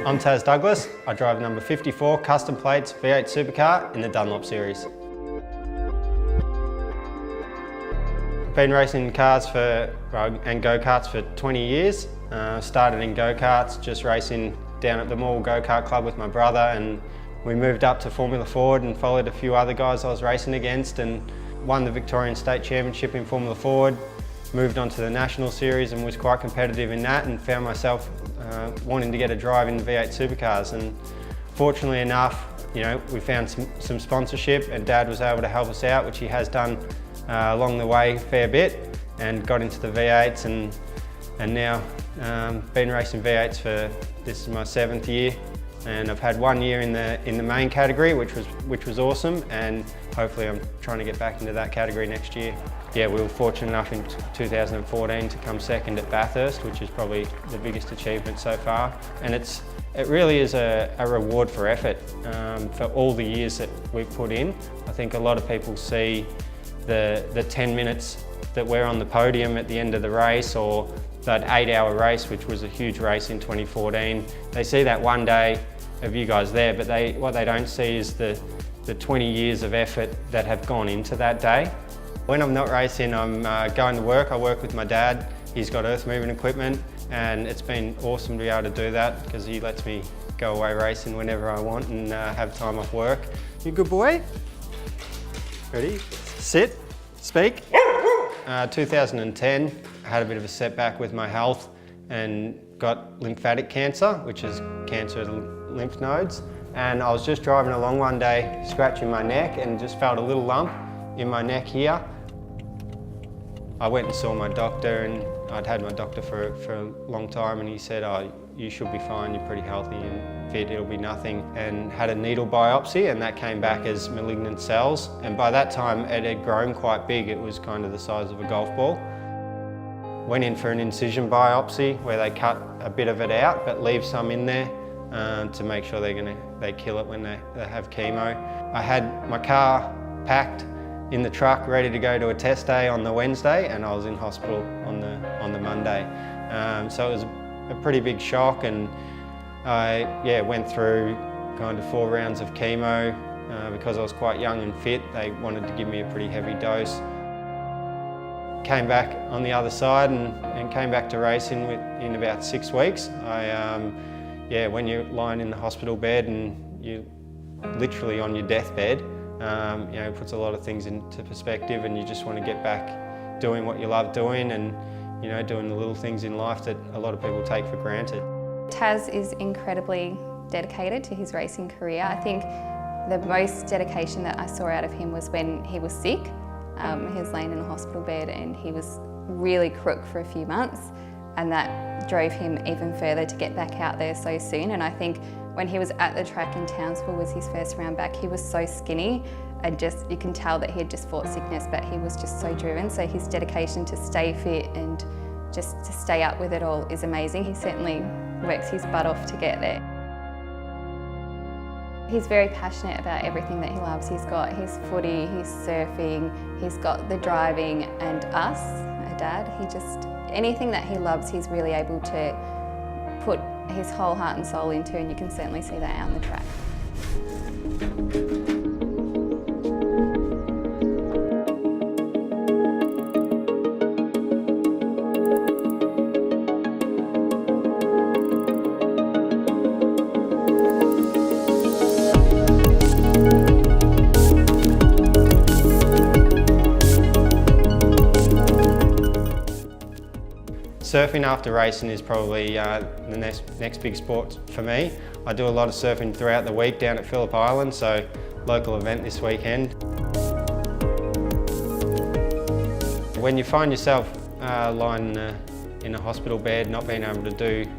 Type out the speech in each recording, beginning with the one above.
I'm Taz Douglas. I drive number 54 Custom Plates V8 Supercar in the Dunlop series. I've been racing cars and go-karts for 20 years. Started in go-karts, just racing down at the Mall Go-Kart Club with my brother, and we moved up to Formula Ford and followed a few other guys I was racing against and won the Victorian State Championship in Formula Ford. Moved on to the National Series and was quite competitive in that, and found myself wanting to get a drive in V8 Supercars. And fortunately enough, we found some sponsorship, and Dad was able to help us out, which he has done along the way a fair bit, and got into the V8s and now been racing V8s for, this is my 7th year, and I've had 1 year in the main category, which was awesome, and hopefully I'm trying to get back into that category next year. Yeah, we were fortunate enough in 2014 to come second at Bathurst, which is probably the biggest achievement so far, and it really is a reward for effort, for all the years that we've put in. I think a lot of people see the 10 minutes that we're on the podium at the end of the race, or that 8-hour race, which was a huge race in 2014. They see that one day of you guys there, but what they don't see is the 20 years of effort that have gone into that day. When I'm not racing, I'm going to work. I work with my dad. He's got earth moving equipment, and it's been awesome to be able to do that because he lets me go away racing whenever I want and have time off work. You good boy? Ready? Sit, speak. 2010, I had a bit of a setback with my health and got lymphatic cancer, which is cancer of the lymph nodes. And I was just driving along one day, scratching my neck, and just felt a little lump in my neck here. I went and saw my doctor, and I'd had my doctor for a long time, and he said, "Oh, you should be fine, you're pretty healthy and fit, it'll be nothing." And had a needle biopsy, and that came back as malignant cells. And by that time, it had grown quite big. It was kind of the size of a golf ball. Went in for an incision biopsy where they cut a bit of it out, but leave some in there to make sure they kill it when they have chemo. I had my car packed in the truck, ready to go to a test day on the Wednesday, and I was in hospital on the Monday. So it was a pretty big shock, and I went through kind of 4 rounds of chemo. Because I was quite young and fit, they wanted to give me a pretty heavy dose. Came back on the other side and came back to racing in about 6 weeks. When you're lying in the hospital bed and you're literally on your deathbed, it puts a lot of things into perspective, and you just want to get back doing what you love doing, and doing the little things in life that a lot of people take for granted. Taz is incredibly dedicated to his racing career. I think the most dedication that I saw out of him was when he was sick. He was laying in a hospital bed and he was really crook for a few months, and that drove him even further to get back out there so soon. And I think when he was at the track in Townsville, was his first round back, he was so skinny, and just, you can tell that he had just fought sickness, but he was just so driven. So his dedication to stay fit and just to stay up with it all is amazing. He certainly works his butt off to get there. He's very passionate about everything that he loves. He's got his footy, his surfing, he's got the driving, and us, my dad. Anything that he loves, he's really able to put his whole heart and soul into, and you can certainly see that out on the track. Surfing after racing is probably the next big sport for me. I do a lot of surfing throughout the week down at Phillip Island, so local event this weekend. When you find yourself lying in a hospital bed, not being able to do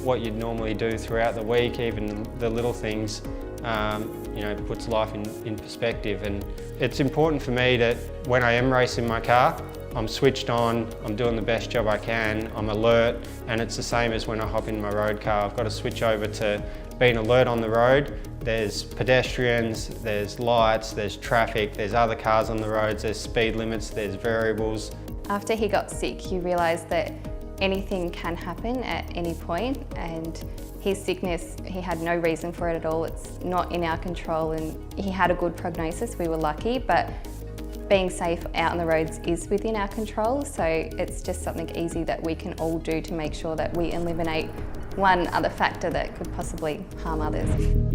what you'd normally do throughout the week, even the little things, puts life in perspective. And it's important for me that when I am racing my car, I'm switched on, I'm doing the best job I can, I'm alert, and it's the same as when I hop in my road car. I've got to switch over to being alert on the road. There's pedestrians, there's lights, there's traffic, there's other cars on the roads, there's speed limits, there's variables. After he got sick, you realise that anything can happen at any point, and His sickness, he had no reason for it at all. It's not in our control, and he had a good prognosis. We were lucky, but being safe out on the roads is within our control, so it's just something easy that we can all do to make sure that we eliminate one other factor that could possibly harm others.